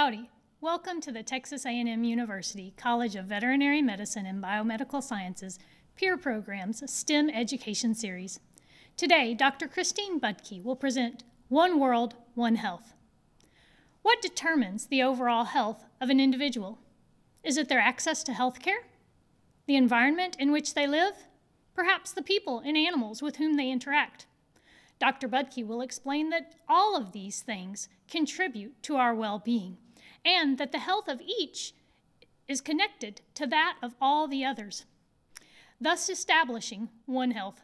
Howdy. Welcome to the Texas A&M University College of Veterinary Medicine and Biomedical Sciences Peer Programs STEM Education Series. Today, Dr. Christine Budke will present One World, One Health. What determines the overall health of an individual? Is it their access to health care? The environment in which they live? Perhaps the people and animals with whom they interact? Dr. Budke will explain that all of these things contribute to our well-being, and that the health of each is connected to that of all the others, thus establishing One Health.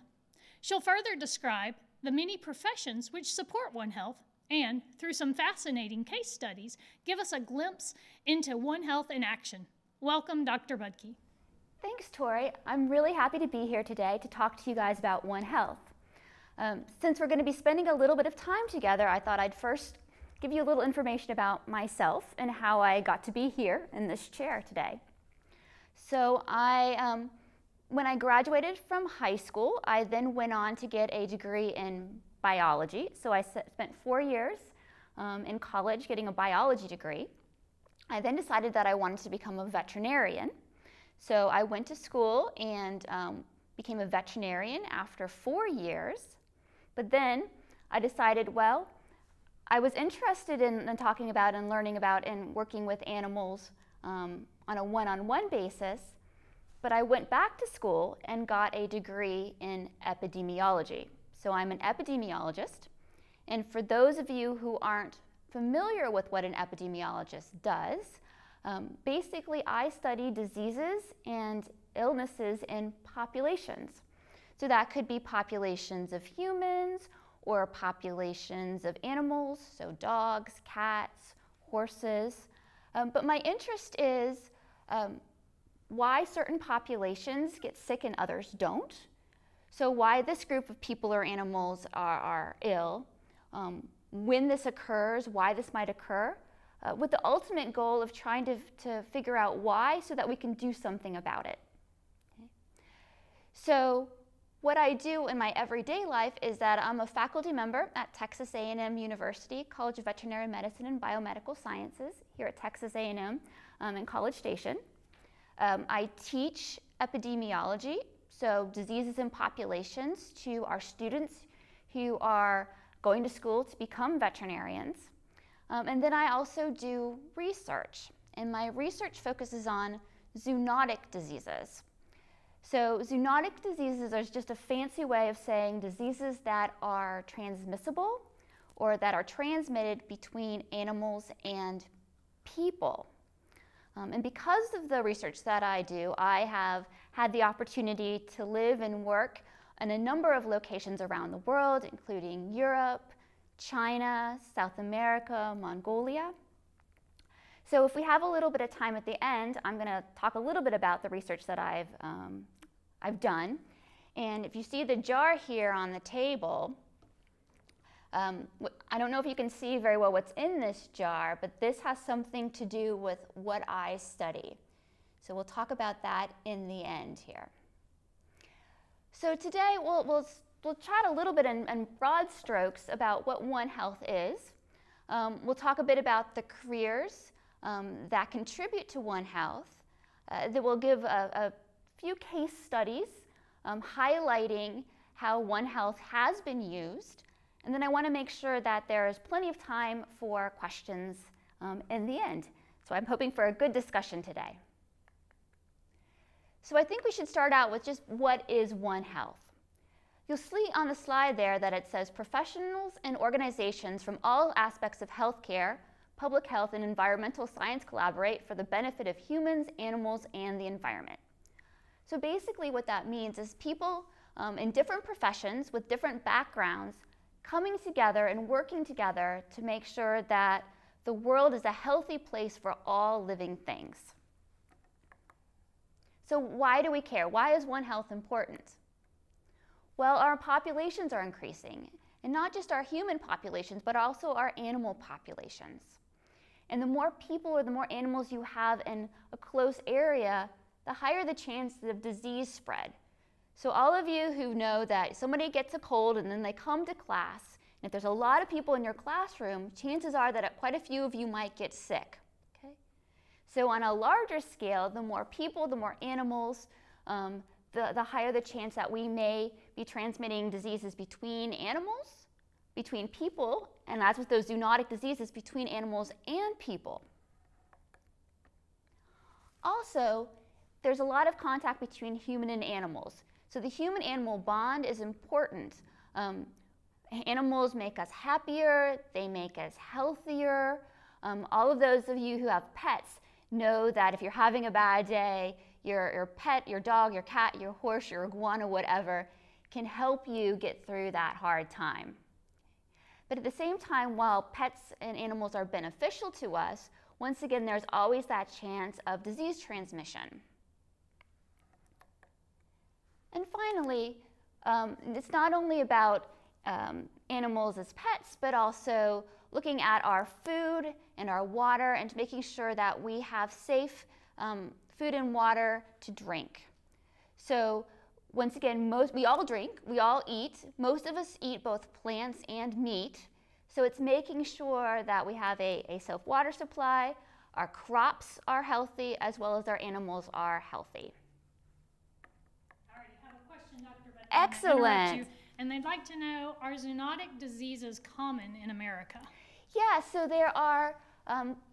She'll further describe the many professions which support One Health, and through some fascinating case studies, give us a glimpse into One Health in action. Welcome, Dr. Budke. Thanks, Tori. I'm really happy to be here today to talk to you guys about One Health. Since we're going to be spending a little bit of time together, I thought I'd first give you a little information about myself and how I got to be here in this chair today. So when I graduated from high school, I then went on to get a degree in biology. So I spent 4 years in college getting a biology degree. I then decided that I wanted to become a veterinarian. So I went to school and became a veterinarian after 4 years. But then I decided, well, I was interested in talking about and learning about and working with animals on a one-on-one basis, but I went back to school and got a degree in epidemiology. So I'm an epidemiologist, and for those of you who aren't familiar with what an epidemiologist does, basically I study diseases and illnesses in populations. So that could be populations of humans or populations of animals, so dogs, cats, horses. But my interest is why certain populations get sick and others don't. So why this group of people or animals are ill, when this occurs, why this might occur, with the ultimate goal of trying to figure out why so that we can do something about it. Okay. So what I do in my everyday life is that I'm a faculty member at Texas A&M University College of Veterinary Medicine and Biomedical Sciences here at Texas A&M in College Station. I teach epidemiology, so diseases in populations, to our students who are going to school to become veterinarians. And then I also do research, and my research focuses on zoonotic diseases. So zoonotic diseases is just a fancy way of saying diseases that are transmissible or that are transmitted between animals and people. And because of the research that I do, I have had the opportunity to live and work in a number of locations around the world, including Europe, China, South America, Mongolia. So if we have a little bit of time at the end, I'm going to talk a little bit about the research that I've done. And if you see the jar here on the table, I don't know if you can see very well what's in this jar, but this has something to do with what I study. So we'll talk about that in the end here. So today we'll chat a little bit in broad strokes about what One Health is. We'll talk a bit about the careers that contribute to One Health. That will give a few case studies highlighting how One Health has been used. And then I want to make sure that there is plenty of time for questions in the end. So I'm hoping for a good discussion today. So I think we should start out with just what is One Health. You'll see on the slide there that it says professionals and organizations from all aspects of healthcare, public health, and environmental science collaborate for the benefit of humans, animals, and the environment. So basically what that means is people in different professions with different backgrounds coming together and working together to make sure that the world is a healthy place for all living things. So why do we care? Why is One Health important? Well, our populations are increasing, and not just our human populations, but also our animal populations. And the more people or the more animals you have in a close area, the higher the chance of disease spread. So all of you who know that somebody gets a cold and then they come to class, and if there's a lot of people in your classroom, chances are that quite a few of you might get sick. So on a larger scale, the more people, the more animals, the higher the chance that we may be transmitting diseases between animals, between people, and as with those zoonotic diseases, between animals and people. Also, there's a lot of contact between human and animals. So the human-animal bond is important. Animals make us happier, they make us healthier. All of those of you who have pets know that if you're having a bad day, your pet, your dog, your cat, your horse, your iguana, whatever, can help you get through that hard time. But at the same time, while pets and animals are beneficial to us, once again, there's always that chance of disease transmission. And finally, it's not only about animals as pets, but also looking at our food and our water and making sure that we have safe food and water to drink. So once again, we all drink, we all eat. Most of us eat both plants and meat. So it's making sure that we have a safe water supply, our crops are healthy, as well as our animals are healthy. I already have a question, Dr. Budke. Excellent. And they'd like to know, are zoonotic diseases common in America? Yeah, so there are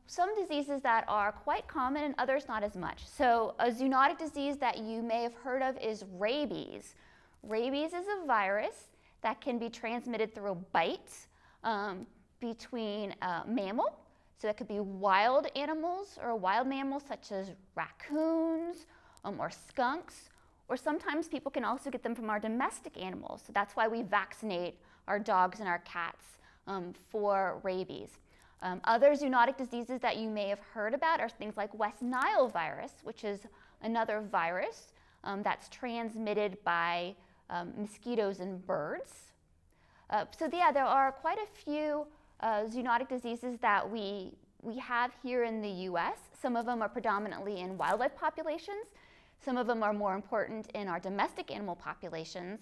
some diseases that are quite common and others not as much. So a zoonotic disease that you may have heard of is rabies. Rabies is a virus that can be transmitted through a bite between a mammal. So that could be wild animals or wild mammals such as raccoons or skunks. Or sometimes people can also get them from our domestic animals. So that's why we vaccinate our dogs and our cats for rabies. Other zoonotic diseases that you may have heard about are things like West Nile virus, which is another virus that's transmitted by mosquitoes and birds. So yeah, there are quite a few zoonotic diseases that we have here in the US. Some of them are predominantly in wildlife populations. Some of them are more important in our domestic animal populations.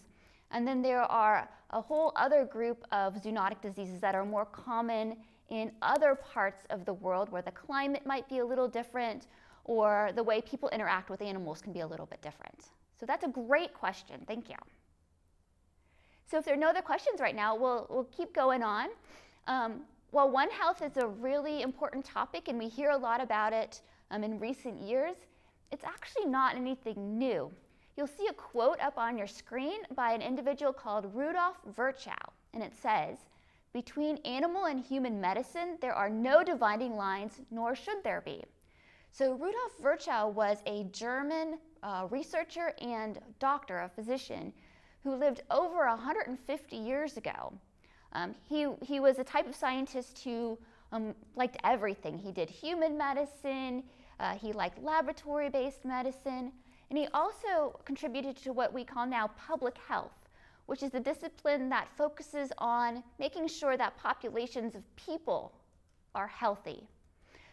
And then there are a whole other group of zoonotic diseases that are more common in other parts of the world where the climate might be a little different or the way people interact with animals can be a little bit different. So that's a great question. Thank you. So if there are no other questions right now, we'll keep going on. While One Health is a really important topic and we hear a lot about it in recent years, it's actually not anything new. You'll see a quote up on your screen by an individual called Rudolf Virchow, and it says, "Between animal and human medicine, there are no dividing lines, nor should there be." So Rudolf Virchow was a German researcher and doctor, a physician, who lived over 150 years ago. He was a type of scientist who liked everything. He did human medicine, he liked laboratory-based medicine, and he also contributed to what we call now public health, which is the discipline that focuses on making sure that populations of people are healthy.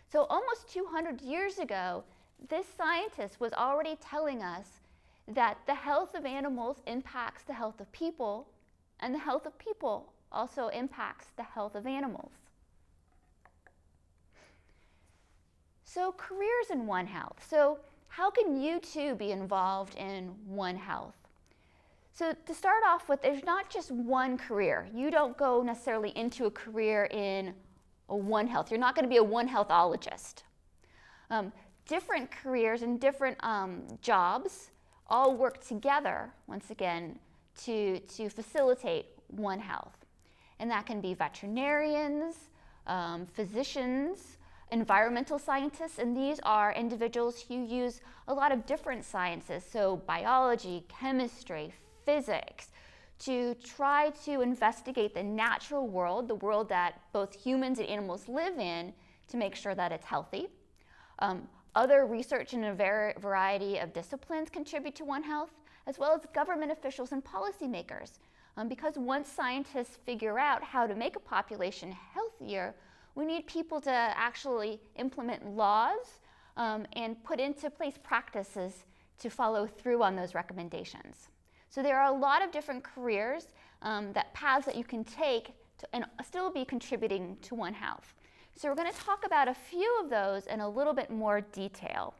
So almost 200 years ago, this scientist was already telling us that the health of animals impacts the health of people, and the health of people also impacts the health of animals. So careers in One Health. So how can you too be involved in One Health? So to start off with, there's not just one career. You don't go necessarily into a career in a One Health. You're not going to be a One Healthologist. Different careers and different jobs all work together, once again, to facilitate One Health. And that can be veterinarians, physicians, environmental scientists, and these are individuals who use a lot of different sciences, so biology, chemistry, physics, to try to investigate the natural world, the world that both humans and animals live in, to make sure that it's healthy. Other research in a variety of disciplines contribute to One Health, as well as government officials and policymakers. Because once scientists figure out how to make a population healthier, we need people to actually implement laws and put into place practices to follow through on those recommendations. So there are a lot of different careers, paths that you can take and still be contributing to One Health. So we're going to talk about a few of those in a little bit more detail.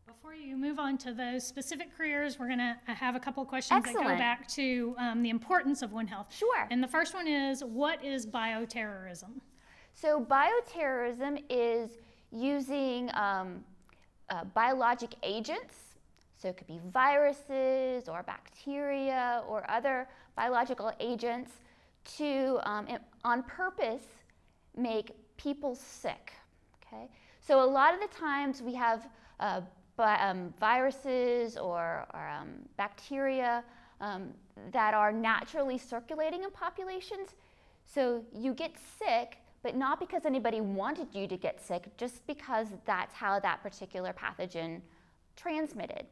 Before you move on to those specific careers, we're going to have a couple of questions Excellent. that go back to the importance of One Health. Sure. And the first one is, what is bioterrorism? So bioterrorism is using biologic agents. So it could be viruses or bacteria or other biological agents to, on purpose, make people sick. Okay? So a lot of the times we have viruses or bacteria that are naturally circulating in populations. So you get sick, but not because anybody wanted you to get sick, just because that's how that particular pathogen transmitted.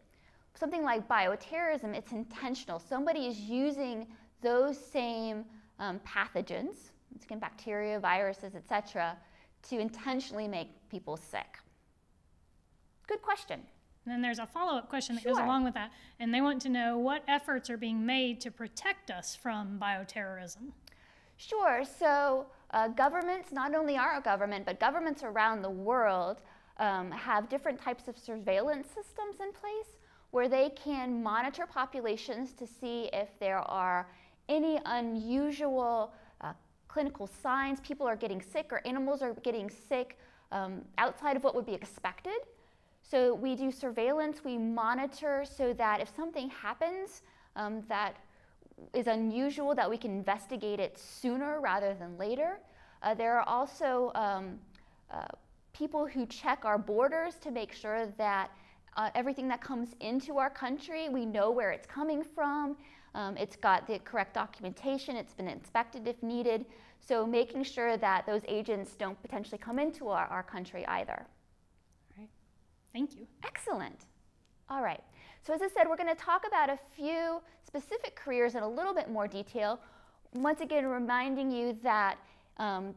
Something like bioterrorism, it's intentional. Somebody is using those same pathogens, again, bacteria, viruses, etc., to intentionally make people sick. Good question. And then there's a follow-up question that Sure. goes along with that, and they want to know what efforts are being made to protect us from bioterrorism. Sure. So governments, not only our government, but governments around the world have different types of surveillance systems in place where they can monitor populations to see if there are any unusual clinical signs, people are getting sick or animals are getting sick outside of what would be expected. So we do surveillance, we monitor so that if something happens that is unusual, that we can investigate it sooner rather than later. There are also people who check our borders to make sure that everything that comes into our country, we know where it's coming from. It's got the correct documentation, it's been inspected if needed. So making sure that those agents don't potentially come into our country either. All right. Thank you. Excellent. All right. So as I said, we're going to talk about a few specific careers in a little bit more detail. Once again, reminding you that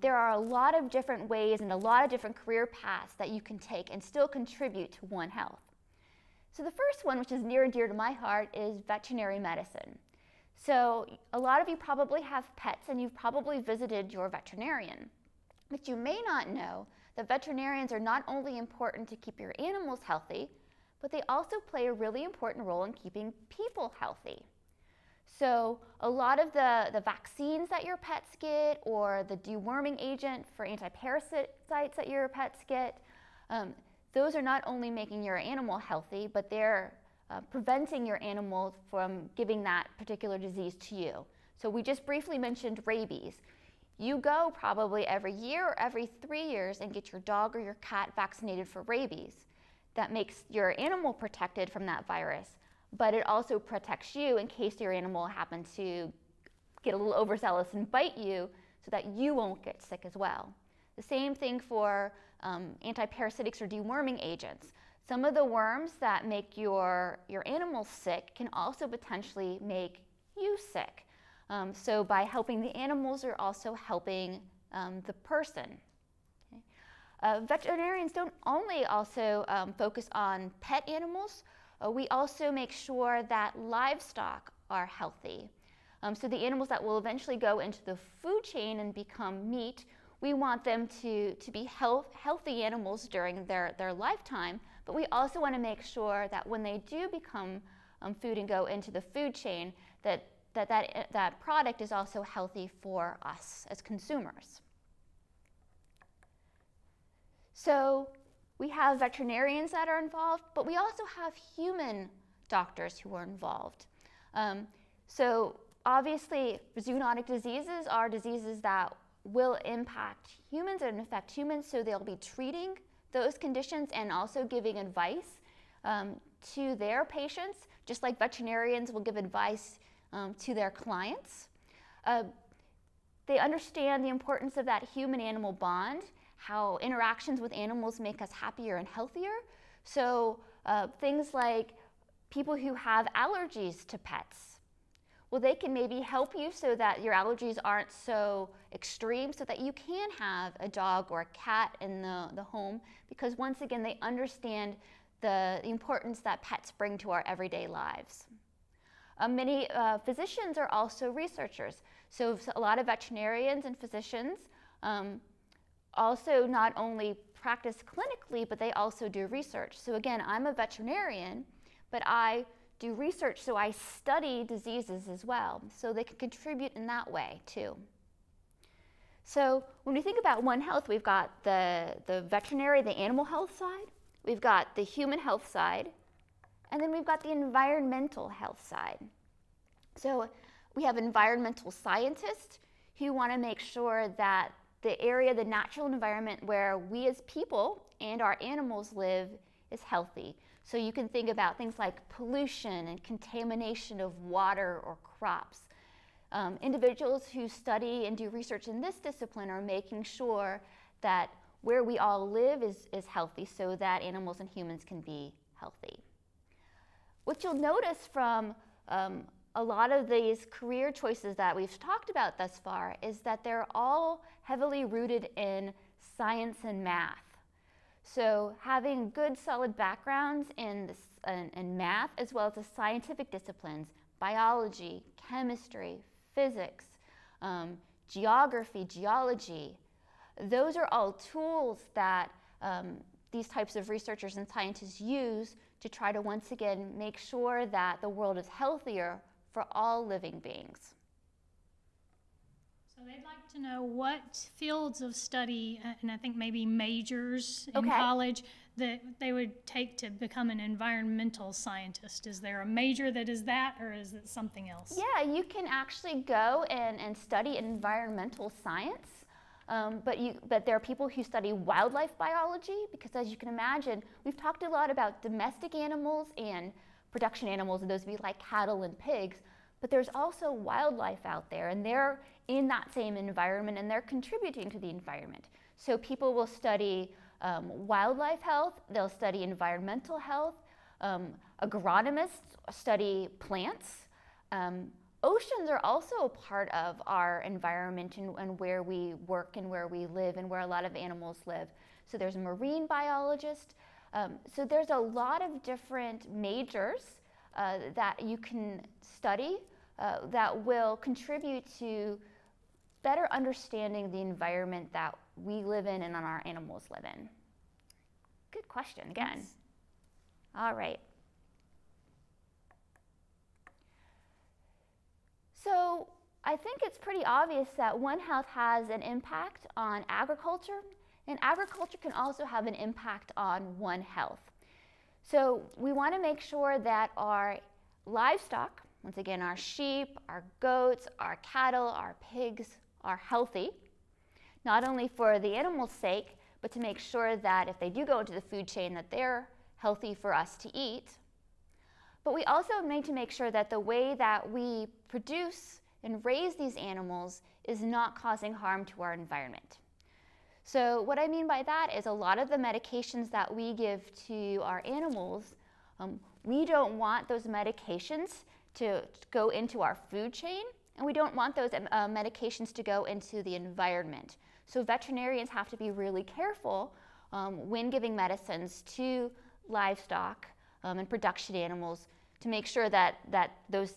there are a lot of different ways and a lot of different career paths that you can take and still contribute to One Health. So the first one, which is near and dear to my heart, is veterinary medicine. So a lot of you probably have pets and you've probably visited your veterinarian. But you may not know that veterinarians are not only important to keep your animals healthy, but they also play a really important role in keeping people healthy. So a lot of the vaccines that your pets get or the deworming agent for anti-parasites that your pets get, those are not only making your animal healthy, but they're preventing your animal from giving that particular disease to you. So we just briefly mentioned rabies. You go probably every year or every 3 years and get your dog or your cat vaccinated for rabies. That makes your animal protected from that virus, but it also protects you in case your animal happens to get a little overzealous and bite you so that you won't get sick as well. The same thing for antiparasitics or deworming agents. Some of the worms that make your animals sick can also potentially make you sick. So by helping the animals, you're also helping the person. Okay? Veterinarians don't only also focus on pet animals, we also make sure that livestock are healthy. So the animals that will eventually go into the food chain and become meat, we want them to be healthy animals during their lifetime, but we also want to make sure that when they do become food and go into the food chain, that product is also healthy for us as consumers. So we have veterinarians that are involved, but we also have human doctors who are involved. So obviously, zoonotic diseases are diseases that will impact humans and affect humans, so they'll be treating those conditions and also giving advice to their patients, just like veterinarians will give advice to their clients. They understand the importance of that human-animal bond, how interactions with animals make us happier and healthier. So things like people who have allergies to pets, well, they can maybe help you so that your allergies aren't so extreme, so that you can have a dog or a cat in the home, because once again, they understand the importance that pets bring to our everyday lives. Many physicians are also researchers. So a lot of veterinarians and physicians also not only practice clinically, but they also do research. So again, I'm a veterinarian, but I do research, so I study diseases as well. So they can contribute in that way too. So when we think about One Health, we've got the veterinary, the animal health side, we've got the human health side, and then we've got the environmental health side. So we have environmental scientists who want to make sure that the area, the natural environment where we as people and our animals live is healthy. So you can think about things like pollution and contamination of water or crops. Individuals who study and do research in this discipline are making sure that where we all live is healthy so that animals and humans can be healthy. What you'll notice from a lot of these career choices that we've talked about thus far is that they're all heavily rooted in science and math. So having good solid backgrounds in math as well as the scientific disciplines, biology, chemistry, physics, geography, geology, those are all tools that these types of researchers and scientists use to try to once again make sure that the world is healthier for all living beings. So they'd like to know what fields of study, and I think maybe majors in college, that they would take to become an environmental scientist. Is there a major that is that, or is it something else? Yeah, you can actually go and study environmental science, but there are people who study wildlife biology, because as you can imagine, we've talked a lot about domestic animals and production animals, and those would be like cattle and pigs, but there's also wildlife out there, and they're in that same environment, and they're contributing to the environment. So people will study wildlife health, they'll study environmental health, agronomists study plants. Oceans are also a part of our environment and where we work and where we live and where a lot of animals live. So there's a marine biologist. So there's a lot of different majors that you can study that will contribute to better understanding the environment that we live in and our animals live in. Good question again. Yes. All right. So I think it's pretty obvious that One Health has an impact on agriculture, and agriculture can also have an impact on One Health. So we want to make sure that our livestock, once again, our sheep, our goats, our cattle, our pigs, are healthy, not only for the animal's sake, but to make sure that if they do go into the food chain that they're healthy for us to eat. But we also need to make sure that the way that we produce and raise these animals is not causing harm to our environment. So what I mean by that is a lot of the medications that we give to our animals, we don't want those medications to go into our food chain, and we don't want those medications to go into the environment. So veterinarians have to be really careful when giving medicines to livestock and production animals to make sure that those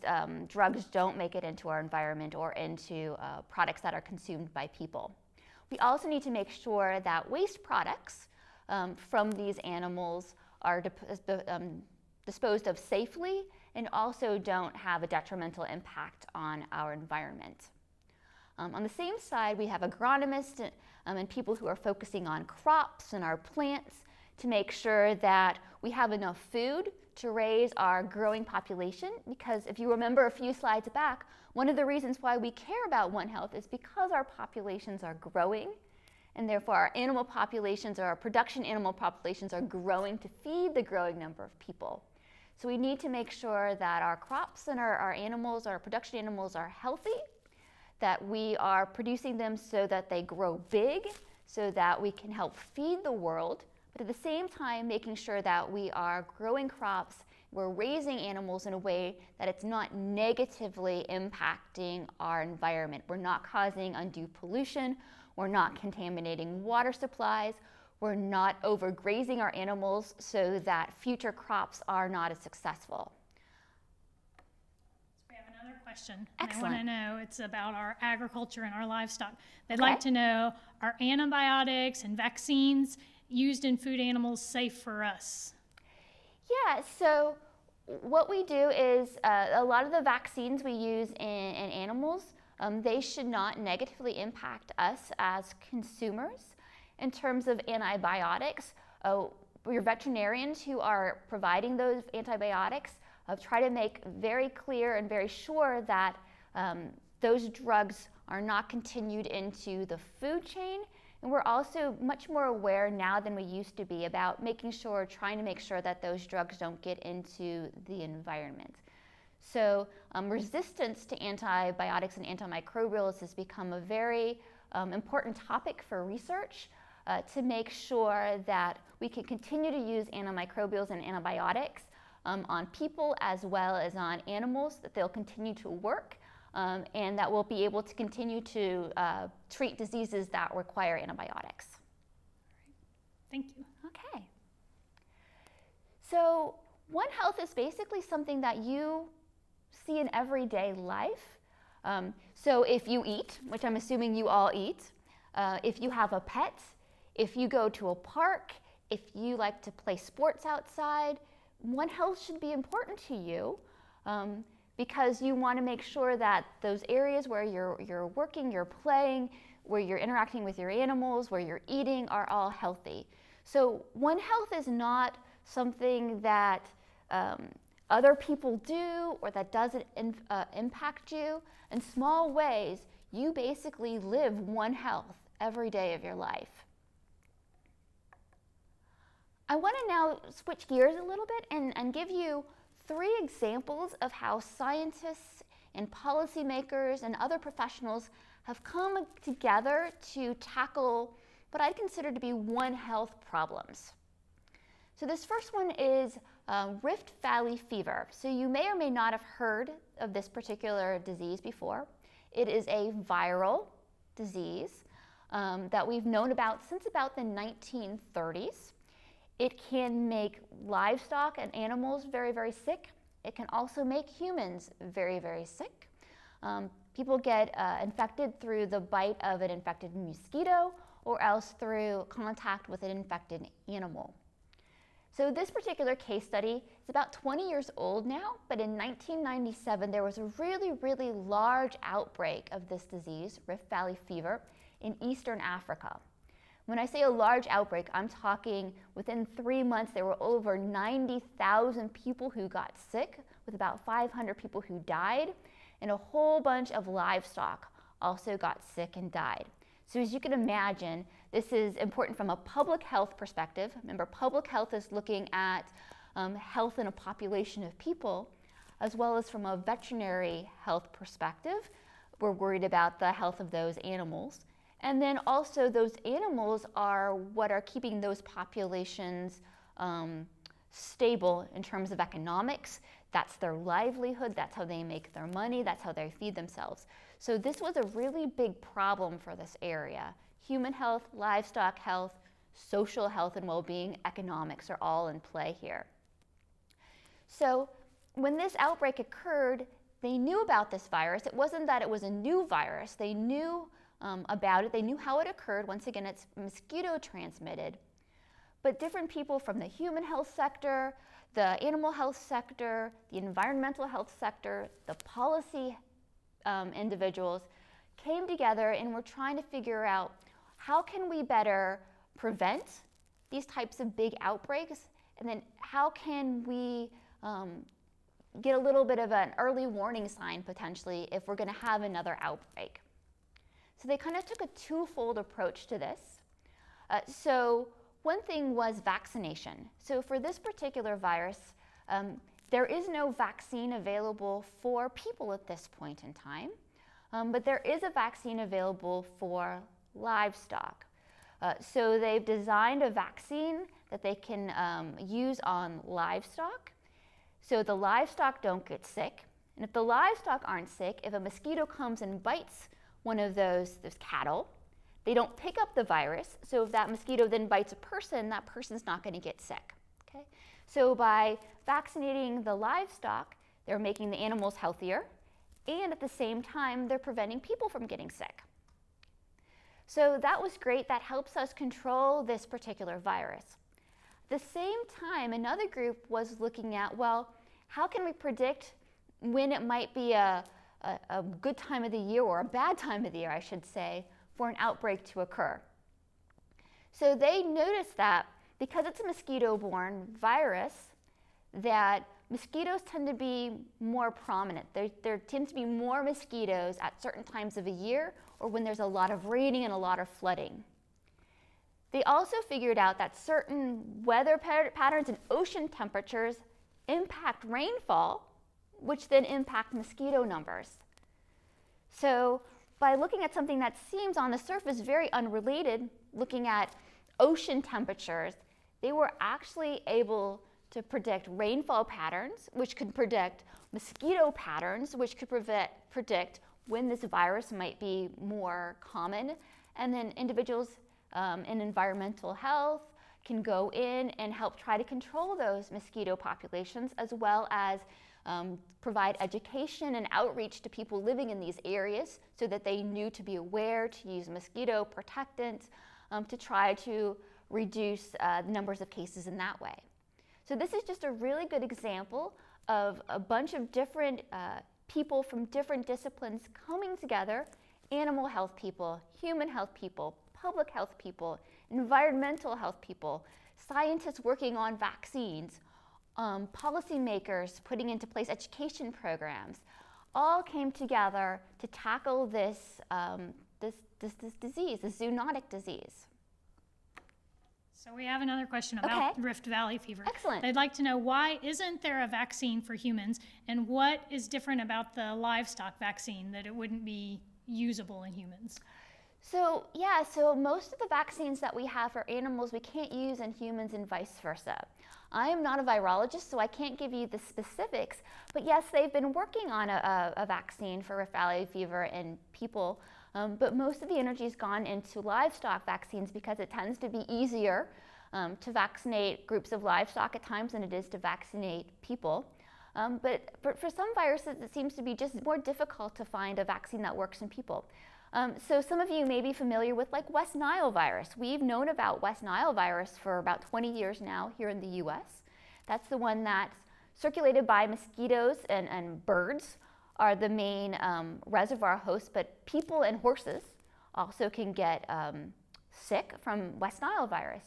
drugs don't make it into our environment or into products that are consumed by people. We also need to make sure that waste products from these animals are disposed of safely and also don't have a detrimental impact on our environment. On the same side, we have agronomists and people who are focusing on crops and our plants to make sure that we have enough food to raise our growing population, because if you remember a few slides back, one of the reasons why we care about One Health is because our populations are growing, and therefore our animal populations or our production animal populations are growing to feed the growing number of people. So we need to make sure that our crops and our animals, our production animals, are healthy, that we are producing them so that they grow big, so that we can help feed the world, but at the same time making sure that we are growing crops, we're raising animals in a way that it's not negatively impacting our environment. We're not causing undue pollution, we're not contaminating water supplies, we're not overgrazing our animals so that future crops are not as successful. We have another question. Excellent. They want to know, it's about our agriculture and our livestock. They'd Okay. like to know, are antibiotics and vaccines used in food animals safe for us? Yeah, so what we do is a lot of the vaccines we use in animals, they should not negatively impact us as consumers. In terms of antibiotics, your veterinarians who are providing those antibiotics try to make very clear and very sure that those drugs are not continued into the food chain. And we're also much more aware now than we used to be about trying to make sure that those drugs don't get into the environment. So resistance to antibiotics and antimicrobials has become a very important topic for research to make sure that we can continue to use antimicrobials and antibiotics on people as well as on animals, that they'll continue to work, and that we'll be able to continue to treat diseases that require antibiotics. Thank you. Okay. So One Health is basically something that you see in everyday life. So if you eat, which I'm assuming you all eat, if you have a pet, if you go to a park, if you like to play sports outside, One Health should be important to you because you want to make sure that those areas where you're working, you're playing, where you're interacting with your animals, where you're eating are all healthy. So One Health is not something that other people do or that doesn't impact you. In small ways, you basically live One Health every day of your life. I want to now switch gears a little bit and give you 3 examples of how scientists and policymakers and other professionals have come together to tackle what I'd consider to be One Health problems. So this first one is Rift Valley fever. So you may or may not have heard of this particular disease before. It is a viral disease that we've known about since about the 1930s. It can make livestock and animals very, very sick. It can also make humans very, very sick. People get infected through the bite of an infected mosquito or else through contact with an infected animal. So this particular case study is about 20 years old now, but in 1997 there was a really, really large outbreak of this disease, Rift Valley fever, in Eastern Africa. When I say a large outbreak, I'm talking within 3 months there were over 90,000 people who got sick, with about 500 people who died, and a whole bunch of livestock also got sick and died. So as you can imagine, this is important from a public health perspective. Remember, public health is looking at health in a population of people, as well as from a veterinary health perspective. We're worried about the health of those animals. And then also those animals are what are keeping those populations stable in terms of economics. That's their livelihood, that's how they make their money, that's how they feed themselves. So this was a really big problem for this area. Human health, livestock health, social health and well-being, economics are all in play here. So when this outbreak occurred, they knew about this virus. It wasn't that it was a new virus. They knew about it. They knew how it occurred. Once again, it's mosquito transmitted. But different people from the human health sector, the animal health sector, the environmental health sector, the policy individuals came together and were trying to figure out how can we better prevent these types of big outbreaks, and then how can we get a little bit of an early warning sign potentially if we're going to have another outbreak. So they kind of took a twofold approach to this. So one thing was vaccination. So for this particular virus, there is no vaccine available for people at this point in time, but there is a vaccine available for livestock. So they've designed a vaccine that they can use on livestock, so the livestock don't get sick. And if the livestock aren't sick, if a mosquito comes and bites one of those cattle, they don't pick up the virus. So if that mosquito then bites a person, that person's not going to get sick. Okay? So by vaccinating the livestock, they're making the animals healthier, and at the same time, they're preventing people from getting sick. So that was great. That helps us control this particular virus. At the same time, another group was looking at, well, how can we predict when it might be a good time of the year, or a bad time of the year, I should say, for an outbreak to occur? So they noticed that because it's a mosquito-borne virus, that mosquitoes tend to be more prominent. There tends to be more mosquitoes at certain times of the year, or when there's a lot of raining and a lot of flooding. They also figured out that certain weather patterns and ocean temperatures impact rainfall, which then impact mosquito numbers. So by looking at something that seems on the surface very unrelated, looking at ocean temperatures, they were actually able to predict rainfall patterns, which could predict mosquito patterns, which could predict when this virus might be more common. And then individuals in environmental health can go in and help try to control those mosquito populations, as well as provide education and outreach to people living in these areas so that they knew to be aware to use mosquito protectants to try to reduce the numbers of cases in that way. So this is just a really good example of a bunch of different people from different disciplines coming together: animal health people, human health people, public health people, environmental health people, scientists working on vaccines, policymakers putting into place education programs, all came together to tackle this disease, the zoonotic disease. So we have another question about Rift Valley fever. Excellent. They'd like to know, why isn't there a vaccine for humans, and what is different about the livestock vaccine that it wouldn't be usable in humans? So yeah, so most of the vaccines that we have for animals we can't use in humans, and vice versa. I am not a virologist, so I can't give you the specifics, but yes, they've been working on a vaccine for Rift Valley fever in people, but most of the energy has gone into livestock vaccines because it tends to be easier to vaccinate groups of livestock at times than it is to vaccinate people. But for some viruses, it seems to be just more difficult to find a vaccine that works in people. So some of you may be familiar with like West Nile virus. We've known about West Nile virus for about 20 years now here in the US. That's the one that's circulated by mosquitoes, and birds are the main reservoir hosts, but people and horses also can get sick from West Nile virus.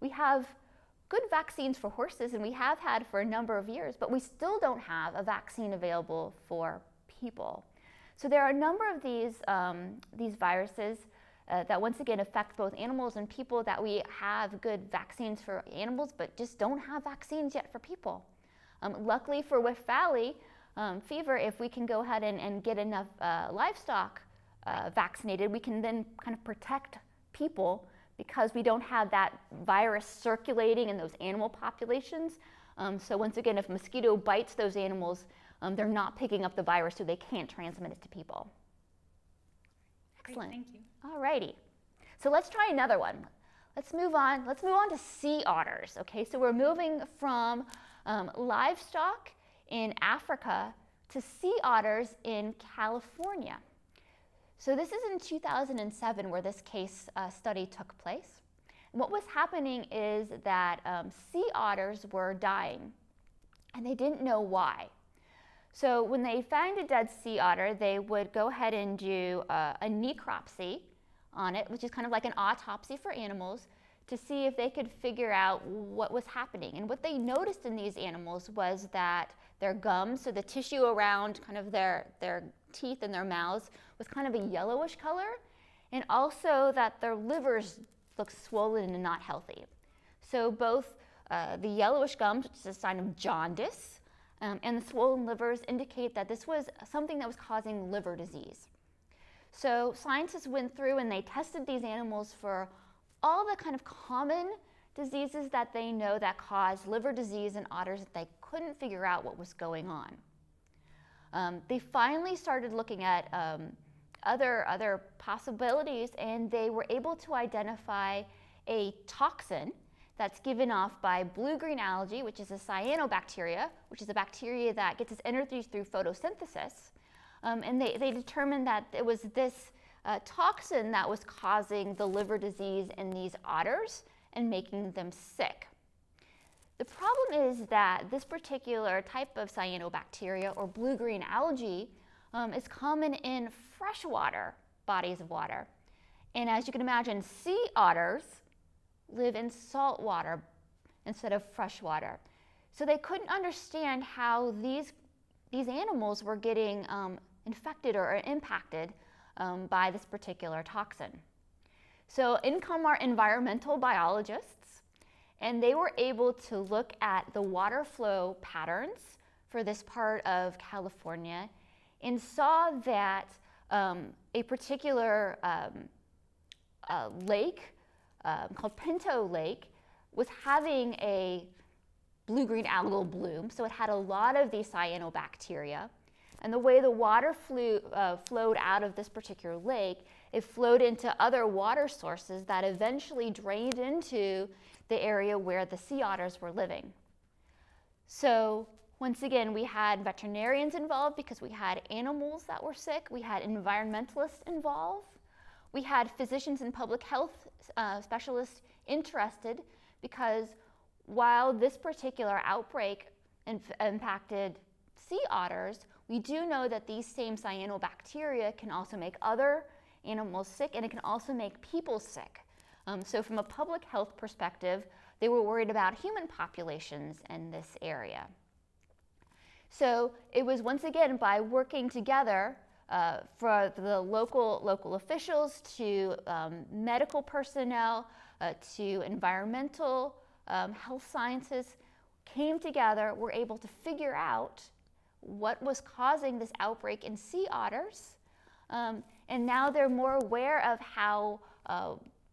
We have good vaccines for horses, and we have had for a number of years, but we still don't have a vaccine available for people. So there are a number of these viruses that once again affect both animals and people that we have good vaccines for animals, but just don't have vaccines yet for people. Luckily for Rift Valley fever, if we can go ahead and get enough livestock vaccinated, we can then kind of protect people because we don't have that virus circulating in those animal populations. So once again, if a mosquito bites those animals, they're not picking up the virus, so they can't transmit it to people. Excellent. Great, thank you. All righty. So let's try another one. Let's move on. Let's move on to sea otters. Okay, so we're moving from livestock in Africa to sea otters in California. So this is in 2007 where this case study took place. And what was happening is that sea otters were dying, and they didn't know why. So when they found a dead sea otter, they would go ahead and do a necropsy on it, which is kind of like an autopsy for animals, to see if they could figure out what was happening. And what they noticed in these animals was that their gums, so the tissue around kind of their teeth and their mouths, was kind of a yellowish color, and also that their livers looked swollen and not healthy. So both the yellowish gums, which is a sign of jaundice, and the swollen livers indicate that this was something that was causing liver disease. So scientists went through and they tested these animals for all the kind of common diseases that they know that cause liver disease in otters, that they couldn't figure out what was going on. They finally started looking at other possibilities, and they were able to identify a toxin that's given off by blue-green algae, which is a cyanobacteria, which is a bacteria that gets its energy through photosynthesis. and they determined that it was this toxin that was causing the liver disease in these otters and making them sick. The problem is that this particular type of cyanobacteria or blue-green algae is common in freshwater bodies of water. And as you can imagine, sea otters live in salt water instead of freshwater. So they couldn't understand how these animals were getting infected or impacted by this particular toxin. So in come our environmental biologists, and they were able to look at the water flow patterns for this part of California and saw that a particular lake called Pinto Lake was having a blue-green algal bloom, so it had a lot of these cyanobacteria. And the way the water flowed out of this particular lake, it flowed into other water sources that eventually drained into the area where the sea otters were living. So once again, we had veterinarians involved because we had animals that were sick. We had environmentalists involved. We had physicians and public health specialists interested because while this particular outbreak impacted sea otters, we do know that these same cyanobacteria can also make other animals sick, and it can also make people sick. So from a public health perspective, they were worried about human populations in this area. So it was once again by working together for the local officials to medical personnel to environmental health sciences came together, were able to figure out what was causing this outbreak in sea otters. And now they're more aware of how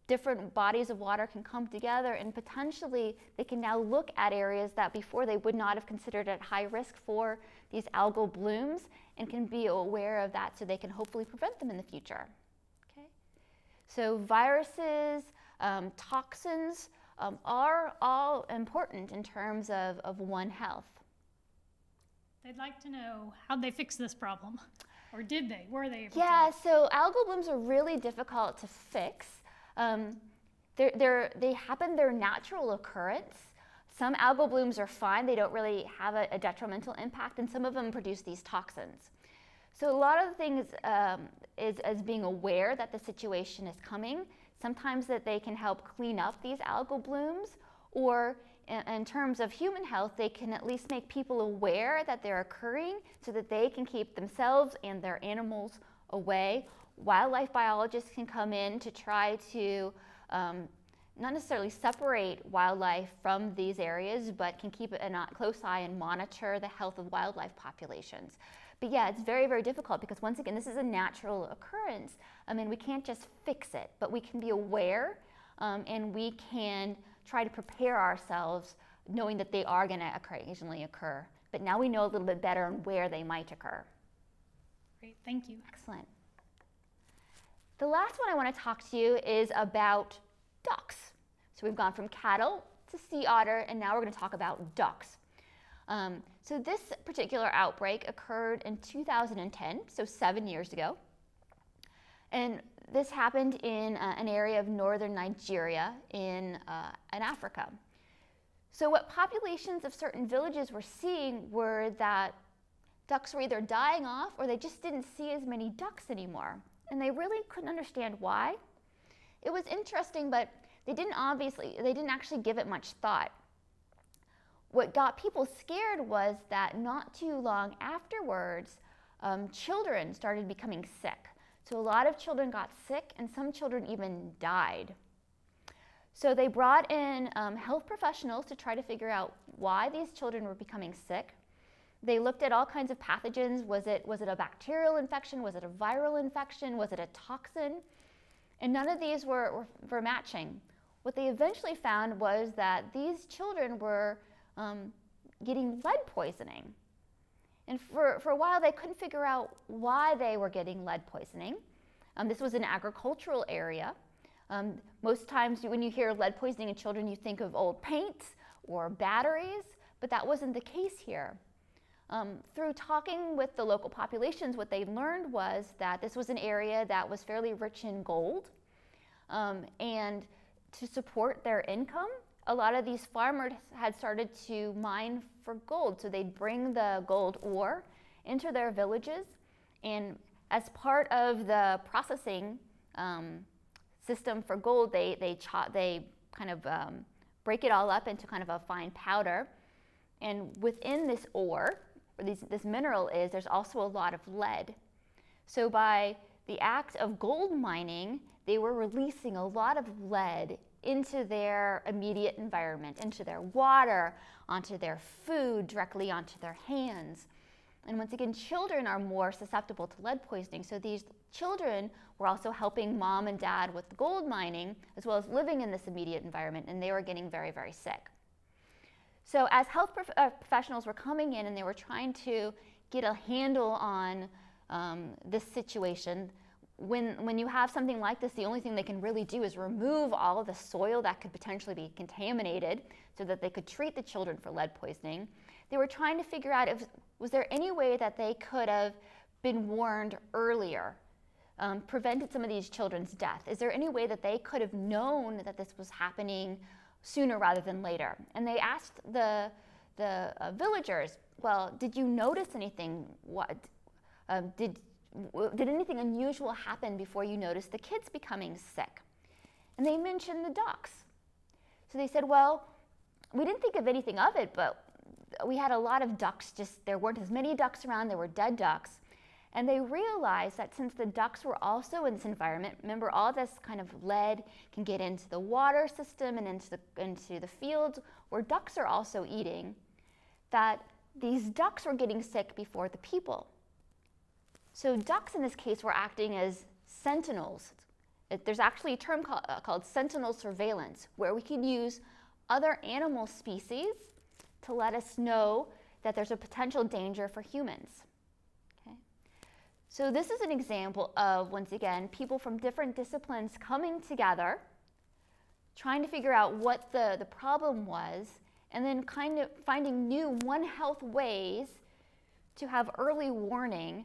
different bodies of water can come together, and potentially they can now look at areas that before they would not have considered at high risk for these algal blooms, and can be aware of that so they can hopefully prevent them in the future. Okay? So viruses, toxins are all important in terms of One Health. They'd like to know how'd they fix this problem, or did they? Were they able to? Yeah, so algal blooms are really difficult to fix. They happen, they're natural occurrence. Some algal blooms are fine, they don't really have a detrimental impact, and some of them produce these toxins. So a lot of the things is being aware that the situation is coming. Sometimes that they can help clean up these algal blooms, or in terms of human health, they can at least make people aware that they're occurring so that they can keep themselves and their animals away. Wildlife biologists can come in to try to not necessarily separate wildlife from these areas, but can keep a close eye and monitor the health of wildlife populations. But yeah, it's very, very difficult because once again, this is a natural occurrence. I mean, we can't just fix it, but we can be aware and we can try to prepare ourselves knowing that they are going to occasionally occur. But now we know a little bit better on where they might occur. Great, thank you. Excellent. The last one I want to talk to you is about ducks. So we've gone from cattle to sea otter, and now we're going to talk about ducks. So this particular outbreak occurred in 2010, so 7 years ago. And this happened in an area of northern Nigeria in Africa. So what populations of certain villages were seeing were that ducks were either dying off or they just didn't see as many ducks anymore. And they really couldn't understand why. It was interesting, but they didn't actually give it much thought. What got people scared was that not too long afterwards, children started becoming sick. So a lot of children got sick, and some children even died. So they brought in health professionals to try to figure out why these children were becoming sick. They looked at all kinds of pathogens. Was it a bacterial infection? Was it a viral infection? Was it a toxin? And none of these were matching. What they eventually found was that these children were getting lead poisoning. And for a while, they couldn't figure out why they were getting lead poisoning. This was an agricultural area. Most times when you hear lead poisoning in children, you think of old paints or batteries, but that wasn't the case here. Through talking with the local populations, what they learned was that this was an area that was fairly rich in gold, and to support their income, a lot of these farmers had started to mine for gold. So they'd bring the gold ore into their villages, and as part of the processing system for gold, they kind of break it all up into kind of a fine powder. And within this ore, or this mineral there's also a lot of lead. So by the act of gold mining, they were releasing a lot of lead into their immediate environment, into their water, onto their food, directly onto their hands. And once again, children are more susceptible to lead poisoning. So these children were also helping mom and dad with gold mining, as well as living in this immediate environment, and they were getting very, very sick. So as health professionals were coming in and they were trying to get a handle on this situation, when you have something like this, the only thing they can really do is remove all of the soil that could potentially be contaminated so that they could treat the children for lead poisoning. They were trying to figure out was there any way that they could have been warned earlier, prevented some of these children's death? Is there any way that they could have known that this was happening sooner rather than later? And they asked the villagers, well, did you notice anything? Did anything unusual happen before you noticed the kids becoming sick? And they mentioned the ducks. So they said, well, we didn't think of anything of it, but we had a lot of ducks, just there weren't as many ducks around, there were dead ducks. And they realized that since the ducks were also in this environment, remember all this kind of lead can get into the water system and into the fields where ducks are also eating, that these ducks were getting sick before the people. So ducks in this case were acting as sentinels. There's actually a term called sentinel surveillance, where we can use other animal species to let us know that there's a potential danger for humans. Okay? So this is an example of, once again, people from different disciplines coming together, trying to figure out what the problem was, and then kind of finding new One Health ways to have early warning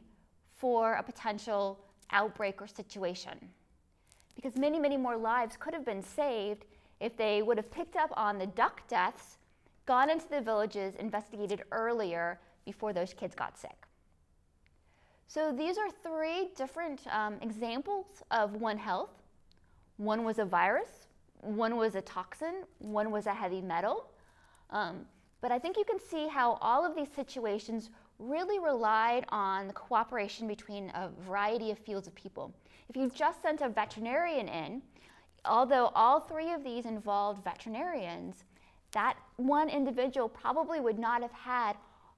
for a potential outbreak or situation. Because many, many more lives could have been saved if they would have picked up on the duck deaths, gone into the villages, investigated earlier before those kids got sick. So these are three different examples of One Health. One was a virus, one was a toxin, one was a heavy metal. But I think you can see how all of these situations really relied on the cooperation between a variety of fields of people. If you just sent a veterinarian in, although all three of these involved veterinarians, that one individual probably would not have had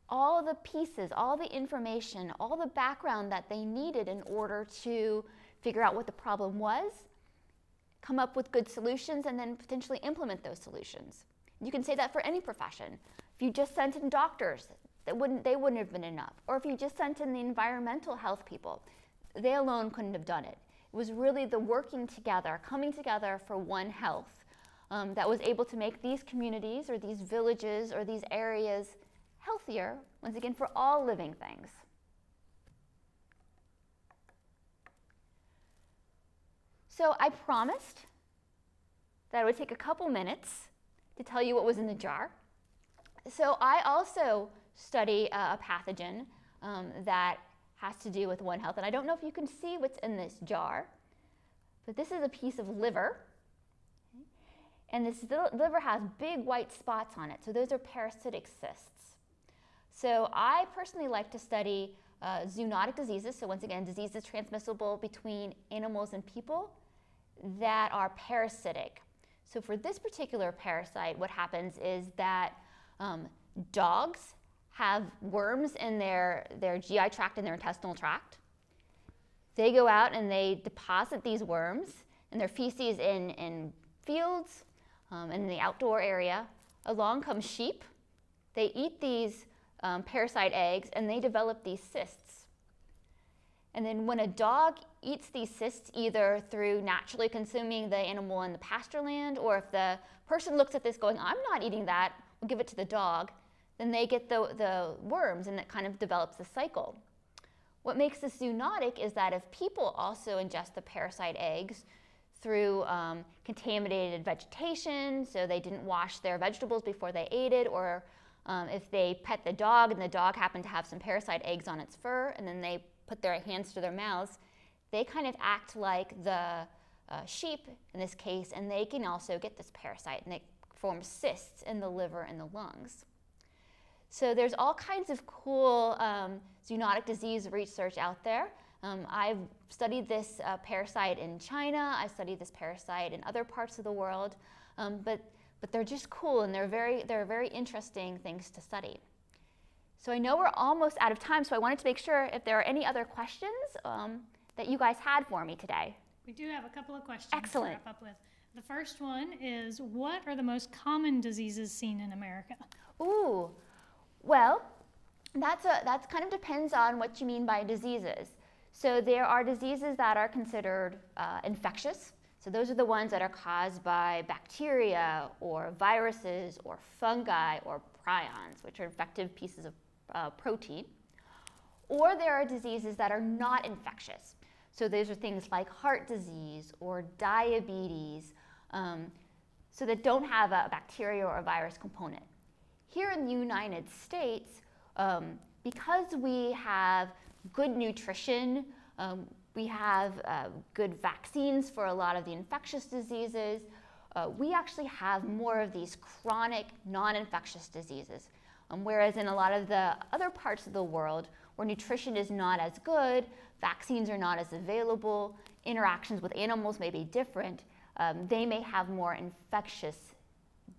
all the pieces, all the information, all the background that they needed in order to figure out what the problem was, come up with good solutions, and then potentially implement those solutions. You can say that for any profession. If you just sent in doctors, they wouldn't have been enough. Or if you just sent in the environmental health people, they alone couldn't have done it. It was really the working together, coming together for One Health that was able to make these communities or these villages or these areas healthier, once again, for all living things. So I promised that it would take a couple minutes to tell you what was in the jar. So I also study a pathogen that has to do with One Health. And I don't know if you can see what's in this jar, but this is a piece of liver. And this liver has big white spots on it. So those are parasitic cysts. So I personally like to study zoonotic diseases. So once again, diseases transmissible between animals and people that are parasitic. So for this particular parasite, what happens is that dogs have worms in their GI tract and their intestinal tract. They go out and they deposit these worms and their feces in fields and in the outdoor area. Along come sheep. They eat these parasite eggs and they develop these cysts. And then when a dog eats these cysts, either through naturally consuming the animal in the pasture land, or if the person looks at this going, I'm not eating that, we'll give it to the dog, then they get the worms, and it kind of develops a cycle. What makes this zoonotic is that if people also ingest the parasite eggs through contaminated vegetation, so they didn't wash their vegetables before they ate it, or if they pet the dog and the dog happened to have some parasite eggs on its fur, and then they put their hands to their mouths, they kind of act like the sheep in this case, and they can also get this parasite, and it forms cysts in the liver and the lungs. So there's all kinds of cool zoonotic disease research out there. I've studied this parasite in China. I've studied this parasite in other parts of the world, but they're just cool, and they're very interesting things to study. So I know we're almost out of time, so I wanted to make sure if there are any other questions that you guys had for me today. We do have a couple of questions Excellent. to wrap up with. The first one is, what are the most common diseases seen in America? Ooh, well, that kind of depends on what you mean by diseases. So there are diseases that are considered infectious. So those are the ones that are caused by bacteria or viruses or fungi or prions, which are infective pieces of protein. Or there are diseases that are not infectious. So those are things like heart disease or diabetes, so that don't have a bacteria or a virus component. Here in the United States, because we have good nutrition, we have good vaccines for a lot of the infectious diseases, we actually have more of these chronic non-infectious diseases. Whereas in a lot of the other parts of the world where nutrition is not as good, vaccines are not as available, interactions with animals may be different, they may have more infectious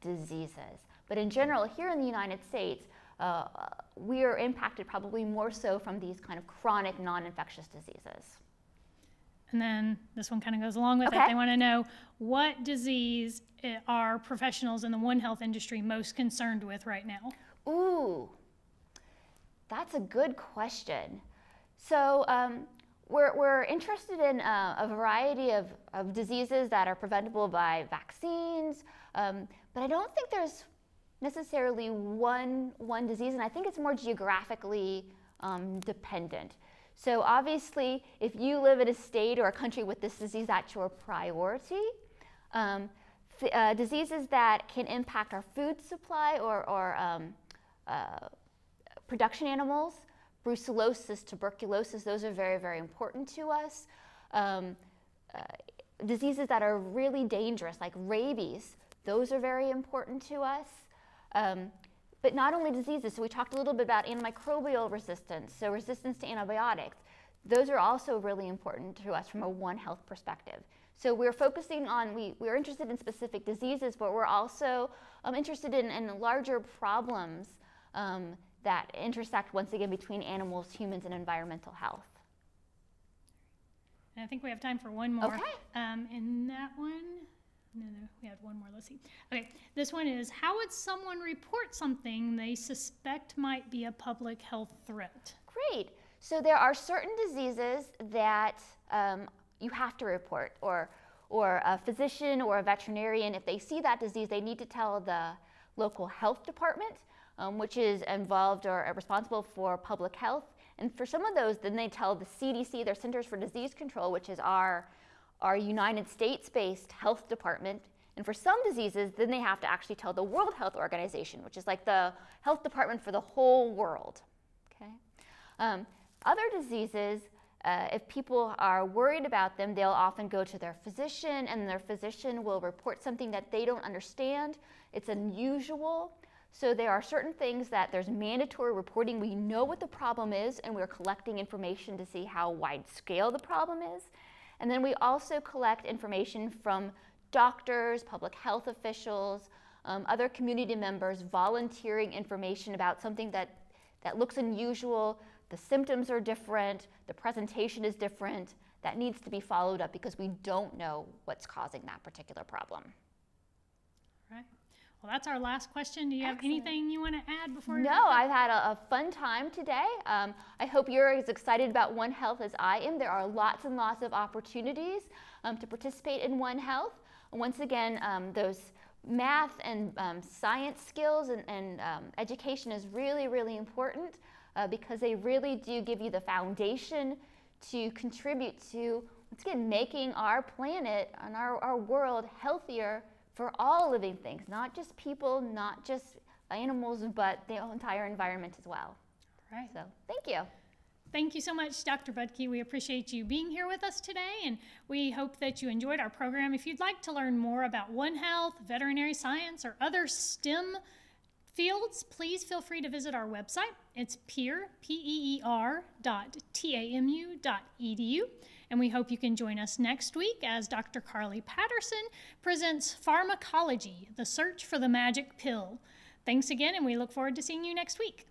diseases. But in general, here in the United States, we are impacted probably more so from these kind of chronic non-infectious diseases. And then this one kind of goes along with it. They want to know, what disease are professionals in the One Health industry most concerned with right now? Ooh, that's a good question. So we're interested in a variety of diseases that are preventable by vaccines, but I don't think there's necessarily one disease, and I think it's more geographically dependent. So obviously, if you live in a state or a country with this disease, that's your priority. Diseases that can impact our food supply or production animals, brucellosis, tuberculosis, those are very, very important to us. Diseases that are really dangerous, like rabies, those are very important to us. But not only diseases, so we talked a little bit about antimicrobial resistance, so resistance to antibiotics. Those are also really important to us from a One Health perspective. So we're focusing on, we're interested in specific diseases, but we're also interested in larger problems that intersect once again between animals, humans, and environmental health. And I think we have time for one more. Okay. In that one, no, we had one more, let's see. Okay, this one is, how would someone report something they suspect might be a public health threat? Great. So there are certain diseases that you have to report, or a physician or a veterinarian, if they see that disease, they need to tell the local health department, which is involved or responsible for public health. And for some of those, then they tell the CDC, their Centers for Disease Control, which is our United States-based health department. And for some diseases, then they have to actually tell the World Health Organization, which is like the health department for the whole world. Okay? Other diseases, if people are worried about them, they'll often go to their physician, and their physician will report something that they don't understand. It's unusual. So there are certain things that there's mandatory reporting. We know what the problem is, and we're collecting information to see how wide scale the problem is. And then we also collect information from doctors, public health officials, other community members volunteering information about something that looks unusual. The symptoms are different, the presentation is different, that needs to be followed up because we don't know what's causing that particular problem. All right. Well, that's our last question. Do you have anything you want to add before? No, I've had a fun time today. I hope you're as excited about One Health as I am. There are lots and lots of opportunities to participate in One Health. Once again, those math and science skills and education is really, really important because they really do give you the foundation to contribute to, once again, making our planet and our world healthier for all living things, not just people, not just animals, but the entire environment as well. Right. So, thank you. Thank you so much, Dr. Budke. We appreciate you being here with us today, and we hope that you enjoyed our program. If you'd like to learn more about One Health, veterinary science, or other STEM fields, please feel free to visit our website. It's peer.tamu.edu, and we hope you can join us next week as Dr. Carly Patterson presents Pharmacology, the Search for the Magic Pill. Thanks again, and we look forward to seeing you next week.